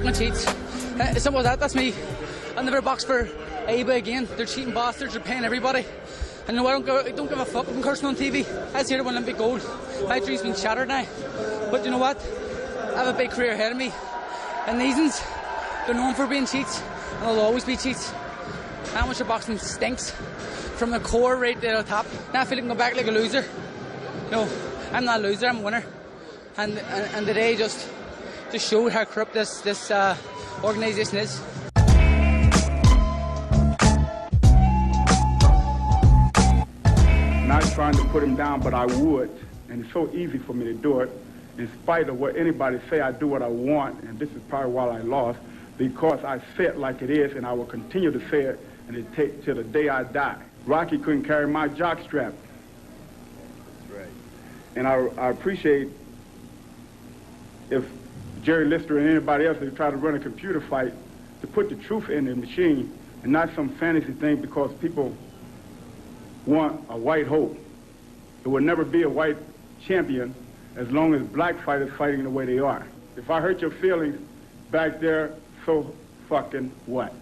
fucking cheats. Simple as that. That's me. I'll never box for eBay again. They're cheating bastards. They're paying everybody. And no, I don't give a fuck. I'm cursing on TV. I was here to win Olympic gold. My dream's been shattered now. But you know what? I have a big career ahead of me. And these ones, they're known for being cheats. And they'll always be cheats. Amateur boxing stinks. From the core right to the top. Now I feel like I can go back like a loser. No, I'm not a loser. I'm a winner. And today just showed how corrupt this organisation is. Not trying to put him down, but I would, and it's so easy for me to do it. In spite of what anybody say, I do what I want, and this is probably why I lost, because I say it like it is, and I will continue to say it, and it take till the day I die. Rocky couldn't carry my jock strap. That's right. And I appreciate if Jerry Lister and anybody else that try to run a computer fight to put the truth in the machine and not some fantasy thing because people want a white hope. There will never be a white champion as long as black fighters fighting the way they are. If I hurt your feelings back there, so fucking what?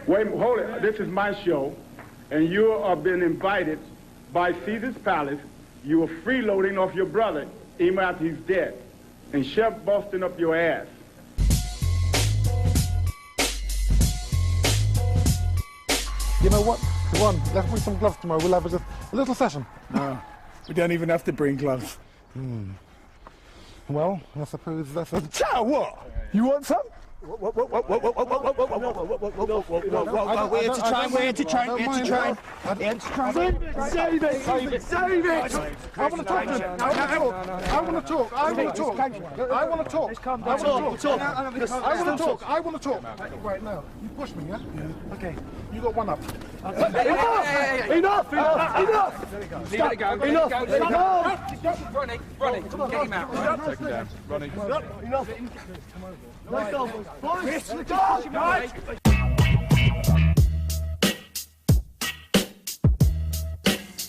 Wait, hold it. This is my show, and you are being invited by Caesar's Palace. You are freeloading off your brother even after he's dead, and Chef busting up your ass. You know what? Come on, let's bring some gloves tomorrow. We'll have just a little session. No, we don't even have to bring gloves. Well, I suppose that's a... Chow, what? You want some? We're to try. Save it! I want to talk to him. I want to talk. Right now, you push me, yeah? Okay, you got one up. Enough! Running. Get him out. Take him down. Running. Enough!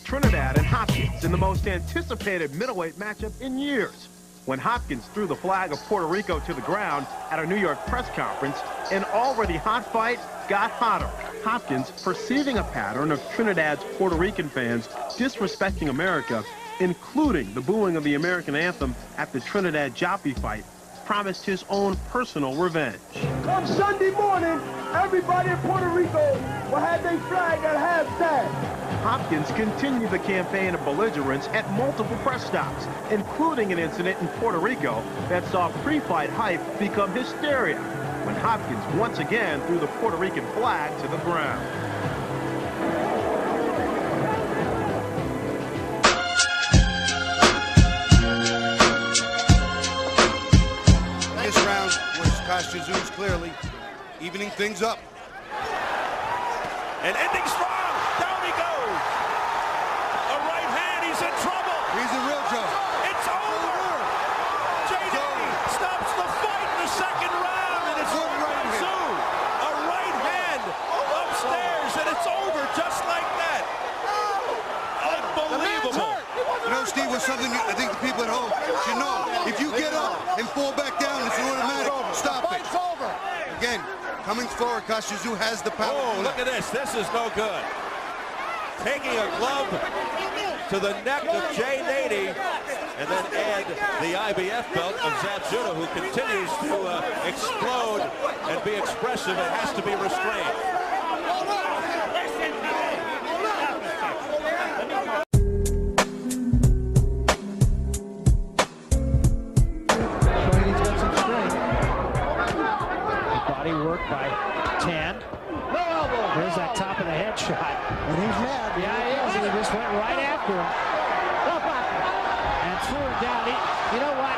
Trinidad and Hopkins in the most anticipated middleweight matchup in years. When Hopkins threw the flag of Puerto Rico to the ground at a New York press conference, an already hot fight got hotter. Hopkins, perceiving a pattern of Trinidad's Puerto Rican fans disrespecting America, including the booing of the American anthem at the Trinidad Jockey fight, promised his own personal revenge. Come Sunday morning, everybody in Puerto Rico will have their flag at halftime. Hopkins continued the campaign of belligerence at multiple press stops, including an incident in Puerto Rico that saw pre-fight hype become hysteria when Hopkins once again threw the Puerto Rican flag to the ground. This round was Castazouz clearly evening things up. And ending strong. Down he goes. A right hand. He's in trouble. He's in real trouble. It's over. JD stops the fight in the second round. And it's Castazouz. A right hand upstairs. And it's over just like that. Unbelievable. You know, Steve, was something I think the people at home should know. If you get up and fall back down, it's an automatic. Stop it. Again, coming forward, Castazouz has the power. Oh, look at this. This is no good. Taking a glove to the neck of Jay Nady, and then add the IBF belt of Zabzuda, who continues to explode and be expressive and has to be restrained. By Tan. There's that top of the head shot. And he's mad. Yeah, he is. And he just went right after him. And threw him down. You know what?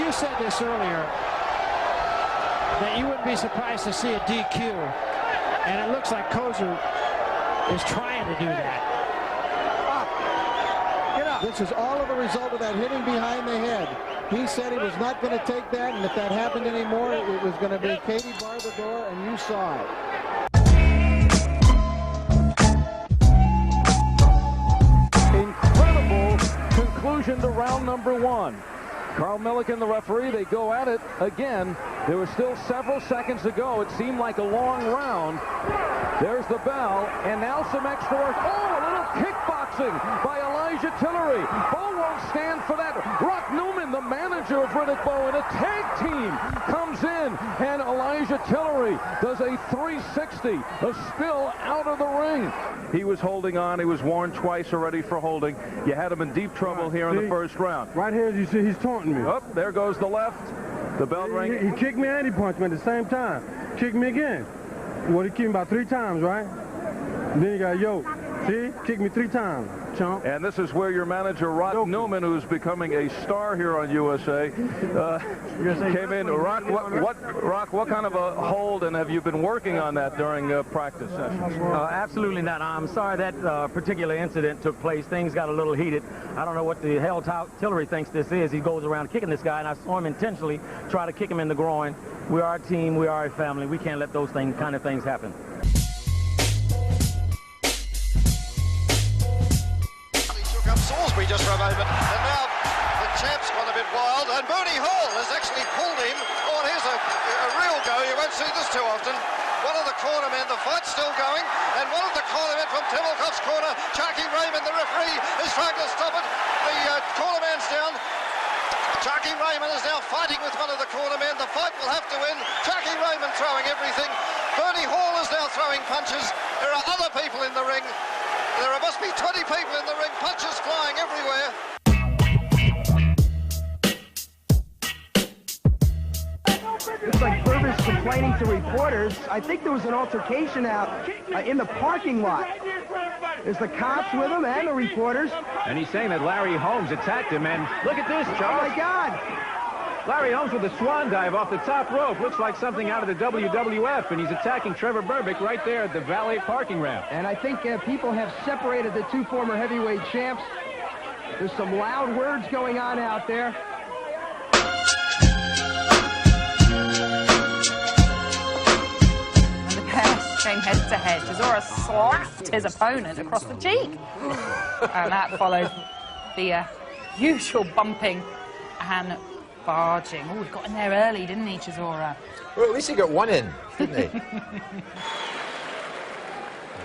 You said this earlier, that you wouldn't be surprised to see a DQ. And it looks like Kozer is trying to do that. This is all of a result of that hitting behind the head. He said he was not going to take that, and if that happened anymore, it was going to be Katie bar the door, and you saw it. Incredible conclusion to round number one. Carl Milliken, the referee, they go at it again. There were still several seconds to go. It seemed like a long round. There's the bell, and now some extra work. Oh, a little kickboxing by Elijah Tillery. Bo won't stand for that. Rock Newman, the manager of Riddick Bowe, and a tag team comes in, and Elijah Tillery does a 360, a spill out of the ring. He was holding on. He was warned twice already for holding. You had him in deep trouble here in the first round. Right here, as you see, he's taunting me. Oh, there goes the left. The bell ring. He kicked me and he punched me at the same time. Kicked me again. Well, he kicked me about 3 times, right? And then he got yoked. See? Kicked me 3 times, chump. And this is where your manager, Rock Newman, who's becoming a star here on USA, came in. Rock, what kind of a hold, and have you been working on that during practice sessions? Absolutely not. I'm sorry that particular incident took place. Things got a little heated. I don't know what the hell Tillery thinks this is. He goes around kicking this guy, and I saw him intentionally try to kick him in the groin. We are a team. We are a family. We can't let those kind of things happen. Salisbury just for a moment, and now the champ's gone a bit wild, and Bernie Hall has actually pulled him. Oh, and here's a real go. You won't see this too often. One of the cornermen, the fight's still going, and one of the cornermen from Tibblecoff's corner, Chucky Raymond, the referee, is trying to stop it. The cornerman's down. Chucky Raymond is now fighting with one of the cornermen. The fight will have to win. Chucky Raymond throwing everything. Bernie Hall is now throwing punches. There are other people in the ring. There must be 20 people in the ring, punches flying everywhere. It's like Burbis complaining to reporters. I think there was an altercation out in the parking lot. There's the cops with him and the reporters. And he's saying that Larry Holmes attacked him, and look at this, Charles. Oh, my God. Larry Holmes with a swan dive off the top rope. Looks like something out of the WWF, and he's attacking Trevor Berbick right there at the valet parking ramp. And I think people have separated the 2 former heavyweight champs. There's some loud words going on out there. And the pair came head-to-head. Chisora slapped his opponent across the cheek. And that followed the usual bumping and barging. Oh, he got in there early, didn't he, Chisora? Well, at least he got one in, didn't he?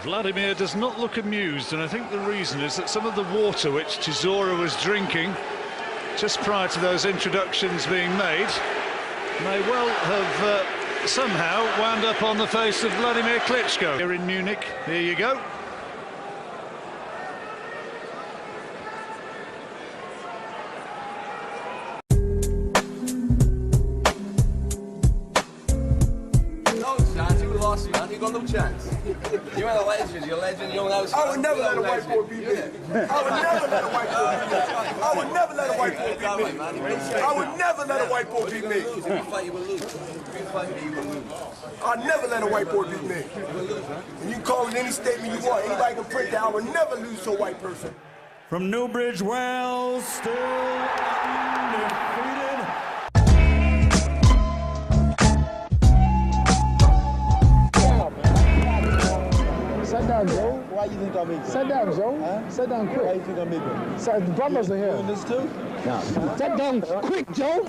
Vladimir does not look amused, and I think the reason is that some of the water which Chisora was drinking just prior to those introductions being made may well have somehow wound up on the face of Vladimir Klitschko. Here in Munich, here you go. Man, you got no chance. You're a legend. You're a legend. You're an I would never let a white boy beat me. I would never let a white boy beat me. I would never let a white boy beat me. I would never let a white boy beat me. If you fight, you will lose. If you fight me, you will lose. I'd never let a white boy beat me. And you can call it any statement you want. Anybody can print that. I would never lose to a white person. From Newbridge, Wales, still undefeated. Sit down, Joe. Why you think I'm equal? Sit down, Joe. Huh? Sit down quick. Why you think I'm equal? So the brothers are here. Doing this too? No. Sit down quick, Joe.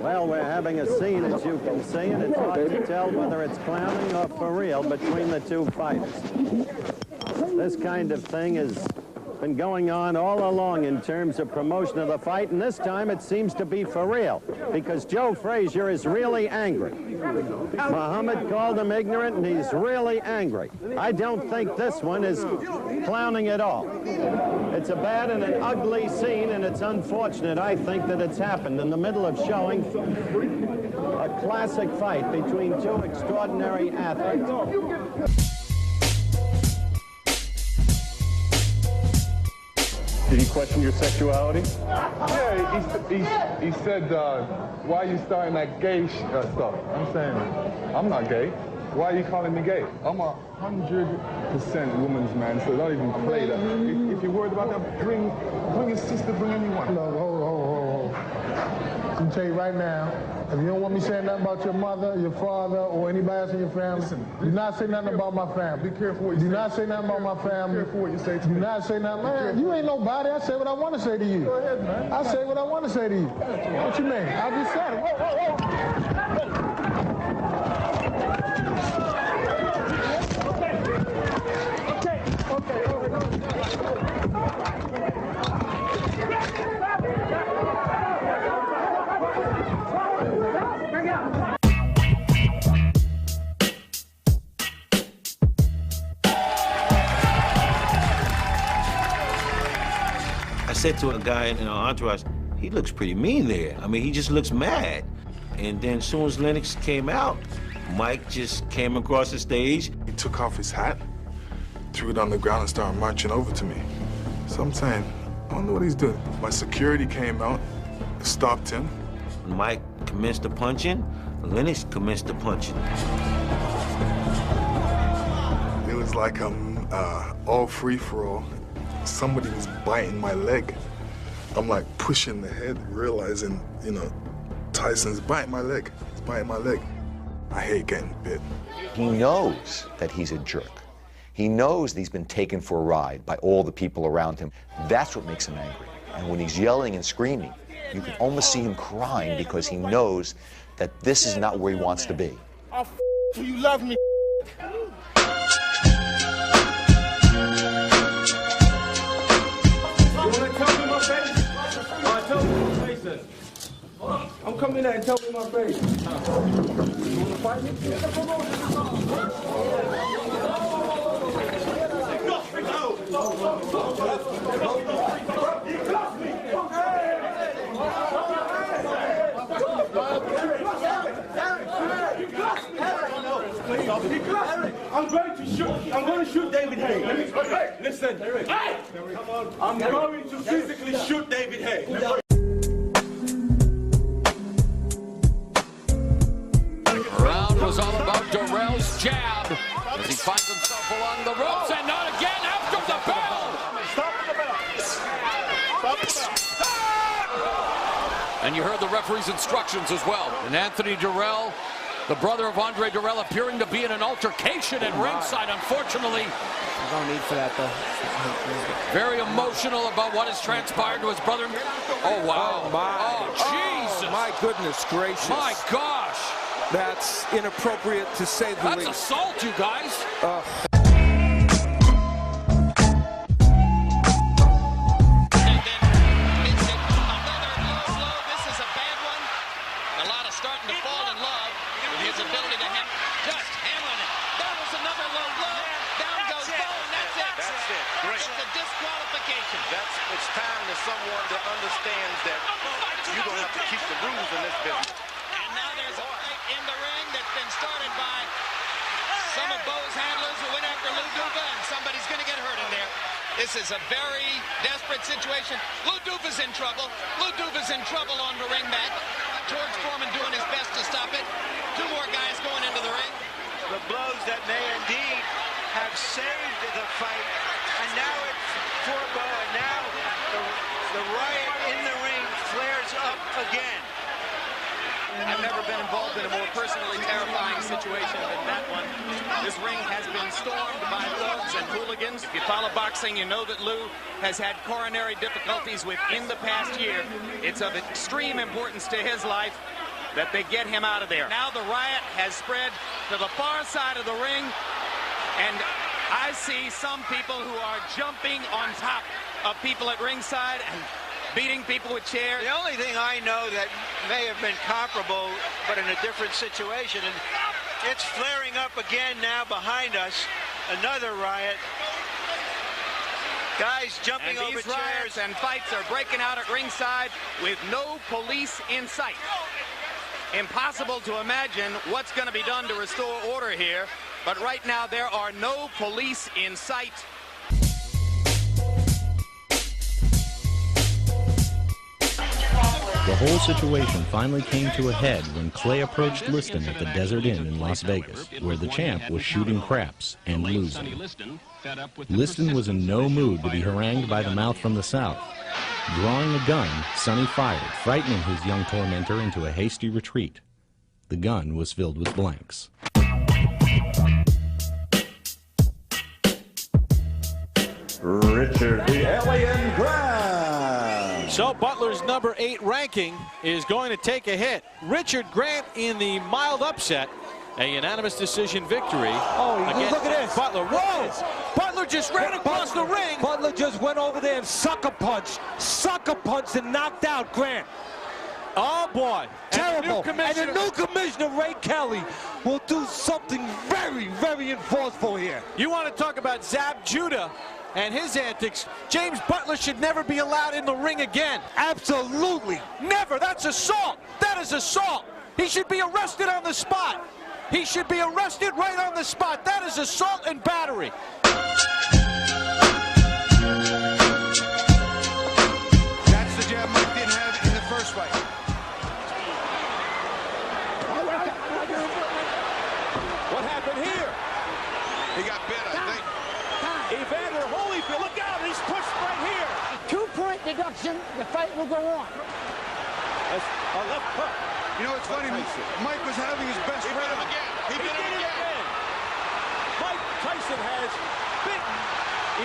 Well, we're having a scene, as you can see, and it's hard to tell whether it's clowning or for real between the 2 fighters. This kind of thing has been going on all along in terms of promotion of the fight, and this time it seems to be for real, because Joe Frazier is really angry. Muhammad called him ignorant, and he's really angry. I don't think this one is clowning at all. It's a bad and an ugly scene, and it's unfortunate, I think, that it's happened in the middle of showing a classic fight between 2 extraordinary athletes. Did he question your sexuality? Yeah, he said, why are you starting that gay stuff? I'm saying, I'm not gay. Why are you calling me gay? I'm 100% woman's man, so don't even play that. If you're worried about that, bring your sister, bring anyone. No, hold. I'm tell you right now, if you don't want me saying nothing about your mother, your father, or anybody else in your family, do not say nothing about my family. Be careful what you say. Do not say nothing about my family. Be careful what you say to me. Do not say nothing. Man, you ain't nobody. I say what I want to say to you. Go ahead, man. I say what I want to say to you. What you mean? I just said it. Whoa, whoa, whoa. I said to a guy in our entourage, he looks pretty mean there. I mean, he just looks mad. And then as soon as Lennox came out, Mike just came across the stage. He took off his hat, threw it on the ground and started marching over to me. So I'm saying, I don't know what he's doing. My security came out, stopped him. Mike commenced the punching, Lennox commenced the punching. It was like all free-for-all. Somebody was biting my leg. I'm like pushing the head, realizing, you know, Tyson's biting my leg. He's biting my leg. I hate getting bit. He knows that he's a jerk. He knows that he's been taken for a ride by all the people around him. That's what makes him angry. And when he's yelling and screaming, you can almost see him crying because he knows that this is not where he wants to be. I'll f you love me. I'm coming in and tell me my face. You want to fight me? I'm going to shoot David Hay. Listen, I'm going to physically shoot David Hay. Round was all about Darrell's jab as he finds himself along the ropes, and not again after the bell. Stop the bell. Stop the bell. And you heard the referee's instructions as well. And Anthony Darrell, the brother of Andre Darrell, appearing to be in an altercation at ringside. Unfortunately, there's no need for that, though. Very emotional about what has transpired to his brother. Oh, wow. Oh, my. Oh, Jesus. Oh, my goodness gracious. My gosh. That's inappropriate to say the least. That's assault, you guys. It's time to someone that understands that you're going to have to keep the rules in this business. And now there's a fight in the ring that's been started by some of Bo's handlers who went after Lou Duva, and somebody's going to get hurt in there. This is a very desperate situation. Lou Duva's in trouble. Lou Duva's in trouble on the ring mat. George Foreman doing his best to stop it. Two more guys going into the ring. The blows that may indeed have saved the fight, and now it's for Bo, and now the riot in the ring flares up again. I've never been involved in a more personally terrifying situation than that one. This ring has been stormed by thugs and hooligans. If you follow boxing, you know that Lou has had coronary difficulties within the past year. It's of extreme importance to his life that they get him out of there. Now the riot has spread to the far side of the ring, and I see some people who are jumping on top of people at ringside and beating people with chairs. The only thing I know that may have been comparable, but in a different situation, and it's flaring up again now behind us. Another riot. Guys jumping over chairs. And fights are breaking out at ringside with no police in sight. Impossible to imagine what's going to be done to restore order here, but right now there are no police in sight. The whole situation finally came to a head when Clay approached Liston at the Desert Inn in Las Vegas, where the champ was shooting craps and losing. Liston was in no mood to be harangued by the mouth from the south. Drawing a gun, Sonny fired, frightening his young tormentor into a hasty retreat. The gun was filled with blanks. Richard the Alien Grant. So Butler's number 8 ranking is going to take a hit. Richard Grant in the mild upset. A unanimous decision victory. Oh, look at this. Butler. Whoa! Butler just ran across the ring. Butler just went over there and sucker punched and knocked out Grant. Oh, boy. Terrible. And the new commissioner, Ray Kelly, will do something very, very enforceful here. You want to talk about Zab Judah and his antics? James Butler should never be allowed in the ring again. Absolutely. Never. That's assault. That is assault. He should be arrested on the spot. He should be arrested right on the spot. That is assault and battery. That's the jab Mike didn't have in the first fight. What happened here? He got bit, I think. Evander Holyfield, look out, he's pushed right here. 2-point deduction, the fight will go on. That's a left hook. You know, it's funny, Mike was having his best He run. did him again. He did it again. Mike Tyson has beaten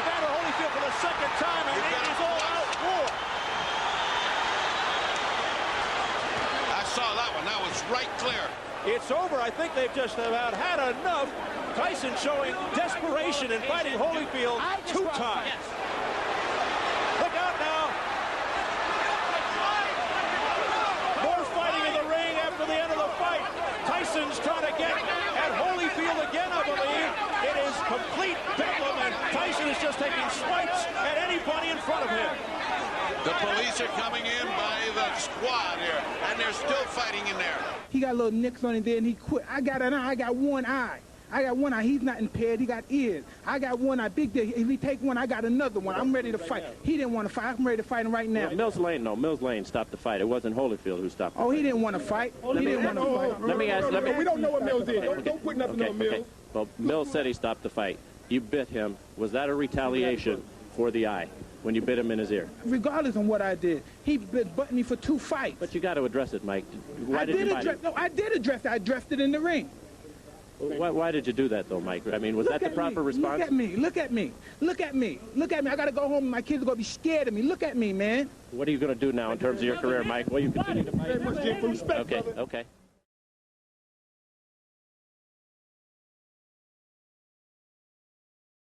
Evander Holyfield for the second time, and it is all-out war. I saw that one. That was right clear. It's over. I think they've just about had enough. Tyson showing desperation and fighting Holyfield 2 times. Look out now. More fighting in the ring after the end of the fight. Tyson's trying to get at Holyfield again, I believe. It is complete bedlam, and Tyson is just taking swipes at anybody in front of him. The police are coming in by the squad here, and they're still fighting in there. He got little nicks on him there and he quit. I got an eye, I got one eye. I got one eye, he's not impaired, he got ears. I got one eye, big deal. If he take one, I got another one. I'm ready to fight. He didn't want to fight, I'm ready to fight him right now. Well, Mills Lane, no. Mills Lane stopped the fight. It wasn't Holyfield who stopped the fight. Oh, he didn't want to fight. He didn't want to fight. Let me ask, We don't know what Mills did. Don't put nothing on Mills. Okay. Well, Mills said he stopped the fight. You bit him. Was that a retaliation for the eye when you bit him in his ear? Regardless of what I did, he butted me for 2 fights. But you got to address it, Mike. Why did you bite him? No, I did address it. I addressed it in the ring. Why did you do that, though, Mike? I mean, was that the proper response? Look at me. Look at me. Look at me. Look at me. I got to go home and my kids are going to be scared of me. Look at me, man. What are you going to do now in terms of your career, Mike? Well, you continue to fight. Very much, Jim, for respect, Okay, brother. okay.